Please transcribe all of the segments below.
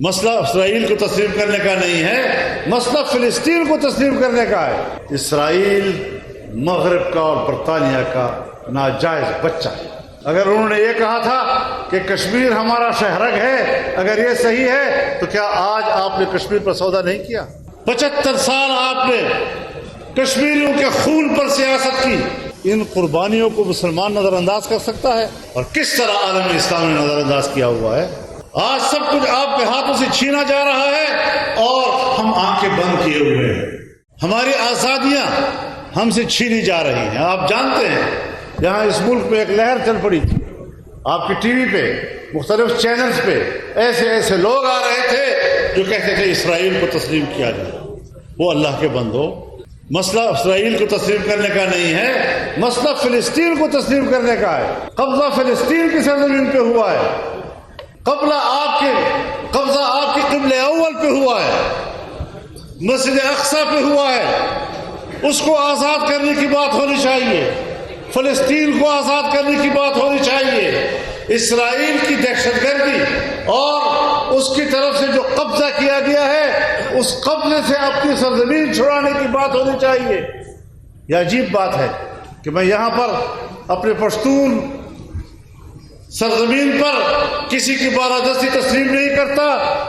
مسئلہ اسرائیل کو تسلیم کرنے کا نہیں ہے، مسئلہ فلسطین کو تسلیم کرنے کا ہے۔ اسرائیل مغرب کا اور برطانیہ کا ناجائز بچہ ہے۔ اگر انہوں نے یہ کہا تھا کہ کشمیر ہمارا شہرگ ہے، اگر یہ صحیح ہے تو کیا آج آپ نے کشمیر پر سودا نہیں کیا؟ 75 سال آپ نے کشمیریوں کے خون پر سیاست کی۔ ان قربانیوں کو مسلمان نظر انداز کر سکتا ہے؟ اور کس طرح عالم اسلام نے نظر انداز کیا ہوا ہے؟ آج سب کچھ آپ کے ہاتھوں سے چھینا جا رہا ہے اور ہم آنکھیں بند کیے ہوئے ہیں۔ ہماری آزادیاں ہم سے چھینی جا رہی ہیں۔ آپ جانتے ہیں یہاں اس ملک میں ایک لہر چل پڑی تھی، آپ کی ٹی وی پہ مختلف چینلز پہ ایسے لوگ آ رہے تھے جو کہتے تھے اسرائیل کو تسلیم کیا جائے۔ وہ اللہ کے بندو، مسئلہ اسرائیل کو تسلیم کرنے کا نہیں ہے، مسئلہ فلسطین کو تسلیم کرنے کا ہے۔ قبضہ فلسطین کی سرزمین پہ ہوا ہے، قبضہ آپ کے قبلہ اول پہ ہوا ہے، مسجد اقصی پہ ہوا ہے۔ اس کو آزاد کرنے کی بات ہونی چاہیے، فلسطین کو آزاد کرنے کی بات ہونی چاہیے۔ اسرائیل کی دہشت گردی اور اس کی طرف سے جو قبضہ کیا گیا ہے، اس قبضے سے اپنی سرزمین چھڑانے کی بات ہونی چاہیے۔ یہ عجیب بات ہے کہ میں یہاں پر اپنے پشتون سرزمین پر کسی کی بالادستی تسلیم نہیں کرتا،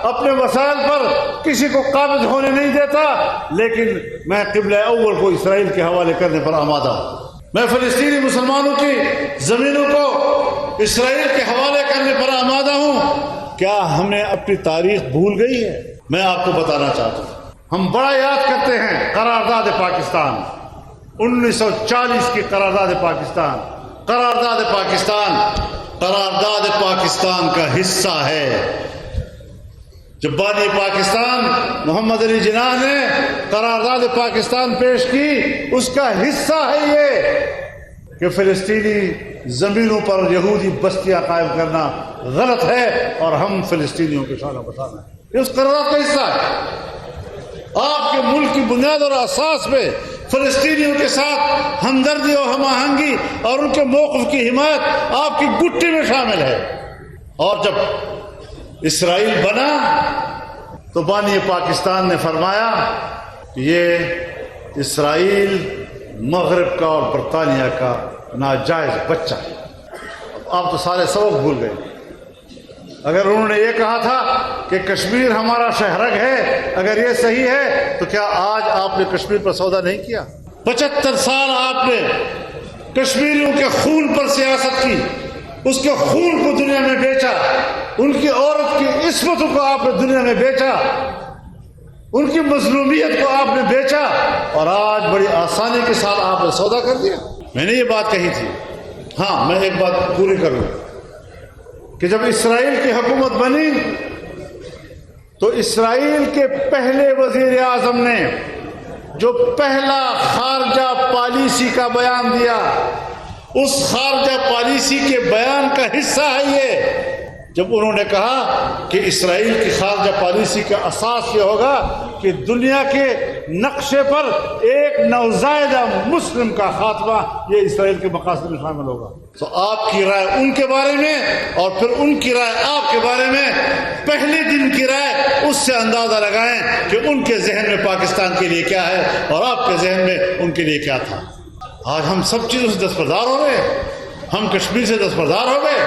اپنے وسائل پر کسی کو قابض ہونے نہیں دیتا، لیکن میں قبلہ اول کو اسرائیل کے حوالے کرنے پر آمادہ ہوں۔ میں فلسطینی مسلمانوں کی زمینوں کو اسرائیل کے حوالے کرنے پر آمادہ ہوں۔ کیا ہمیں اپنی تاریخ بھول گئی ہے؟ میں آپ کو بتانا چاہتا ہوں، ہم بڑا یاد کرتے ہیں قرارداد پاکستان، 1940 کی قرارداد پاکستان۔ قرارداد پاکستان کا حصہ ہے۔ جب بانی پاکستان محمد علی جناح نے قرارداد پاکستان پیش کی، اس کا حصہ ہے یہ کہ فلسطینی زمینوں پر یہودی بستیاں قائم کرنا غلط ہے اور ہم فلسطینیوں کے شانہ بشانہ ہے۔ یہ اس قرارداد کا حصہ ہے۔ آپ کے ملک کی بنیاد اور اساس پہ فلسطینیوں کے ساتھ ہمدردی اور ہم آہنگی اور ان کے موقف کی حمایت آپ کی گٹی میں شامل ہے۔ اور جب اسرائیل بنا تو بانی پاکستان نے فرمایا کہ یہ اسرائیل مغرب کا اور برطانیہ کا ناجائز بچہ ہے۔ آپ تو سارے سبق بھول گئے۔ اگر انہوں نے یہ کہا تھا کہ کشمیر ہمارا شہرگ ہے، اگر یہ صحیح ہے تو کیا آج آپ نے کشمیر پر سودا نہیں کیا؟ 75 سال آپ نے کشمیریوں کے خون پر سیاست کی، اس کے خون کو دنیا میں بیچا، ان کی عورت کی عصمتوں کو آپ نے دنیا میں بیچا، ان کی مظلومیت کو آپ نے بیچا، اور آج بڑی آسانی کے ساتھ آپ نے سودا کر دیا۔ میں نے یہ بات کہی تھی، ہاں میں ایک بات پوری کروں کہ جب اسرائیل کی حکومت بنی تو اسرائیل کے پہلے وزیر اعظم نے جو پہلا خارجہ پالیسی کا بیان دیا، اس خارجہ پالیسی کے بیان کا حصہ ہے یہ، جب انہوں نے کہا کہ اسرائیل کی خارجہ پالیسی کا اساس یہ ہوگا کہ دنیا کے نقشے پر ایک نوزائیدہ مسلم کا خاتمہ یہ اسرائیل کے مقاصد میں شامل ہوگا۔ تو آپ کی رائے ان کے بارے میں اور پھر ان کی رائے آپ کے بارے میں، پہلے دن کی رائے اس سے اندازہ لگائیں کہ ان کے ذہن میں پاکستان کے لیے کیا ہے اور آپ کے ذہن میں ان کے لیے کیا تھا۔ آج ہم سب چیزوں سے دستبردار ہو گئے، ہم کشمیر سے دستبردار ہو گئے،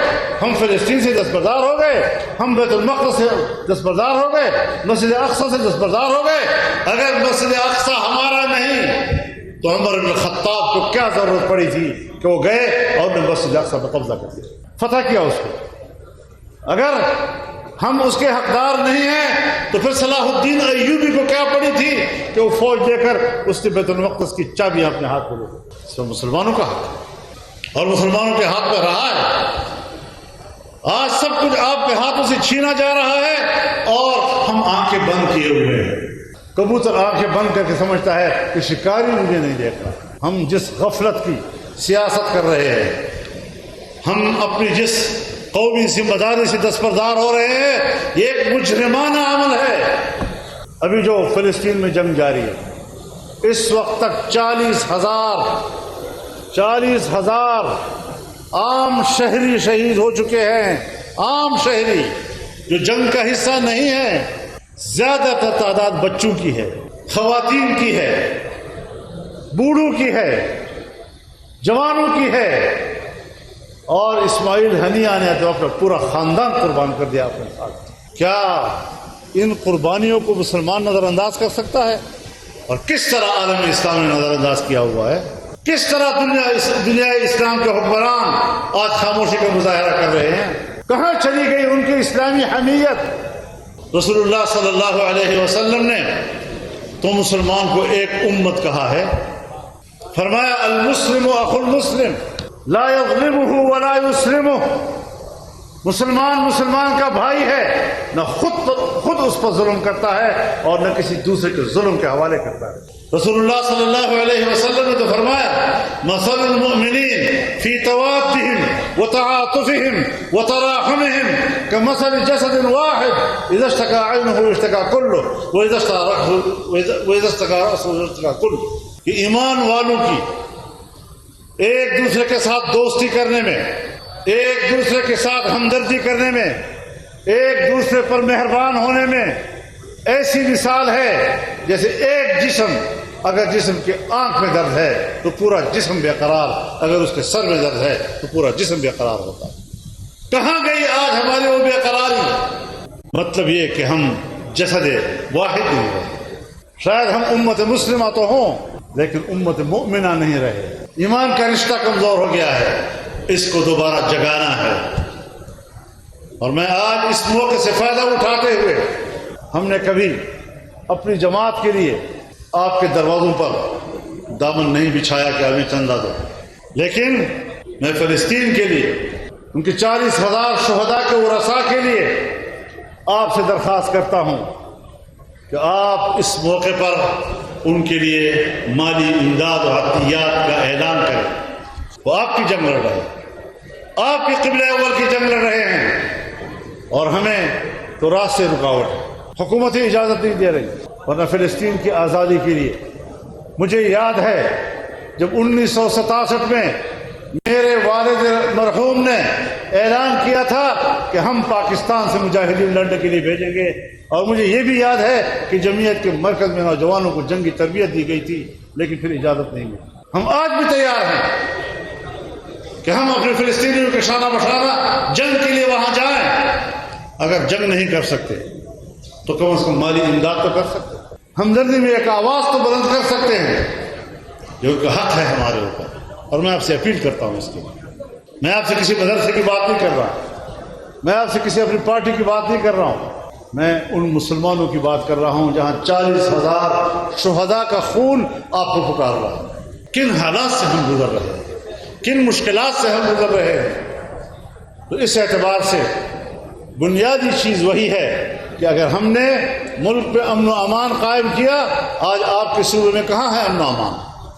ہم فلسطین سے دستبردار ہو گئے، ہم بیت المقدس سے دستبردار ہو گئے، مسجد اقصی سے دستبردار ہو گئے۔ اگر مسجد اقصی ہمارا نہیں تو عمر بن الخطاب کو کیا ضرورت پڑی تھی کہ وہ گئے اور نے مسجد اقصی پر قبضہ کر دیا، فتح کیا اس کو۔ اگر ہم اس کے حقدار نہیں ہیں تو پھر صلاح الدین ایوبی کو کیا پڑی تھی کہ وہ فوج دے کر اس نے بیت المقدس کی چابی اپنے ہاتھ میں لے لی۔ اس میں مسلمانوں کا حق ہے اور مسلمانوں کے ہاتھ میں رہا ہے۔ آج سب کچھ آپ کے ہاتھوں سے چھینا جا رہا ہے اور ہم آنکھیں بند کیے ہوئے ہیں۔ کبوتر آنکھیں بند کر کے سمجھتا ہے کہ شکاری مجھے نہیں دیکھ رہا۔ ہم جس غفلت کی سیاست کر رہے ہیں، ہم اپنی جس قومی ذمہ داری سے دستبردار ہو رہے ہیں، یہ ایک مجرمانہ عمل ہے۔ ابھی جو فلسطین میں جنگ جاری ہے، اس وقت تک 40,000 عام شہری شہید ہو چکے ہیں، عام شہری۔ جو جنگ کا حصہ نہیں ہے، زیادہ تر تعداد بچوں کی ہے، خواتین کی ہے، بوڑھوں کی ہے، جوانوں کی ہے، اور اسماعیل ہنیہ نے تو اپنا پورا خاندان قربان کر دیا اپنے ساتھ۔ کیا ان قربانیوں کو مسلمان نظر انداز کر سکتا ہے؟ اور کس طرح عالم اسلام نے نظر انداز کیا ہوا ہے؟ کس طرح دنیا اسلام کے حکمران آج خاموشی کا مظاہرہ کر رہے ہیں؟ کہاں چلی گئی ان کی اسلامی حمیت؟ رسول اللہ صلی اللہ علیہ وسلم نے تو مسلمان کو ایک امت کہا ہے، فرمایا المسلم اخو المسلم لا یظلمہ ولا یسلمہ، مسلمان کا بھائی ہے، نہ خود اس پر ظلم کرتا ہے اور نہ کسی دوسرے کے ظلم کے حوالے کرتا ہے۔ رسول اللہ صلی اللہ علیہ وسلم نے تو فرمایا مثل المؤمنین فی توادہم وتعاطفہم وتراحمہم کمثل جسد واحد اذا اشتکى عینہ اشتکى کلہ واذا اشتکى رأسہ اشتکى کلہ، کہ ایمان والوں کی ایک دوسرے کے ساتھ دوستی کرنے میں، ایک دوسرے کے ساتھ ہمدردی کرنے میں، ایک دوسرے پر مہربان ہونے میں ایسی مثال ہے جیسے ایک جسم، اگر جسم کے آنکھ میں درد ہے تو پورا جسم بے قرار، اگر اس کے سر میں درد ہے تو پورا جسم بے قرار ہوتا ہے۔ کہاں گئی آج ہماری وہ بے قراری؟ مطلب یہ کہ ہم جسد واحد نہیں رہے۔ شاید ہم امت مسلمہ تو ہوں لیکن امت مؤمنہ نہیں رہے۔ ایمان کا رشتہ کمزور ہو گیا ہے، اس کو دوبارہ جگانا ہے۔ اور میں آج اس موقع سے فائدہ اٹھاتے ہوئے، ہم نے کبھی اپنی جماعت کے لیے آپ کے دروازوں پر دامن نہیں بچھایا کہ ہمیں چندہ دو، لیکن میں فلسطین کے لیے، ان کے 40,000 شہداء کے ورثاء کے لیے آپ سے درخواست کرتا ہوں کہ آپ اس موقع پر ان کے لیے مالی امداد و عطیات کا اعلان کریں۔ وہ آپ کی جنگ لڑ رہے ہیں، آپ کی قبلہ اول کی جنگ لڑ رہے ہیں، اور ہمیں تو راستے رکاوٹ ہے، حکومت اجازت نہیں دے رہی۔ ورنہ فلسطین کی آزادی کے لیے مجھے یاد ہے جب 1967 میں میرے والد مرحوم نے اعلان کیا تھا کہ ہم پاکستان سے مجاہدین لڑنے کے لیے بھیجیں گے، اور مجھے یہ بھی یاد ہے کہ جمعیت کے مرکز میں نوجوانوں کو جنگی تربیت دی گئی تھی، لیکن پھر اجازت نہیں ملی۔ ہم آج بھی تیار ہیں کہ ہم اپنے فلسطینیوں کے شانہ بشانہ جنگ کے لیے وہاں جائیں۔ اگر جنگ نہیں کر سکتے تو کم از کم مالی امداد تو کر سکتے، ہمدردی میں ایک آواز تو بلند کر سکتے ہیں، جو کہ حق ہے ہمارے اوپر۔ اور میں آپ سے اپیل کرتا ہوں اس کے لیے، میں آپ سے کسی مدرسے کی بات نہیں کر رہا، میں آپ سے کسی اپنی پارٹی کی بات نہیں کر رہا ہوں، میں ان مسلمانوں کی بات کر رہا ہوں جہاں 40,000 شہداء کا خون آپ کو پکار رہا ہے۔ کن حالات سے ہم گزر رہے ہیں، کن مشکلات سے ہم گزر رہے ہیں۔ تو اس اعتبار سے بنیادی چیز وہی ہے کہ اگر ہم نے ملک پہ امن و امان قائم کیا، آج آپ کے صوبے میں کہاں ہے امن و امان؟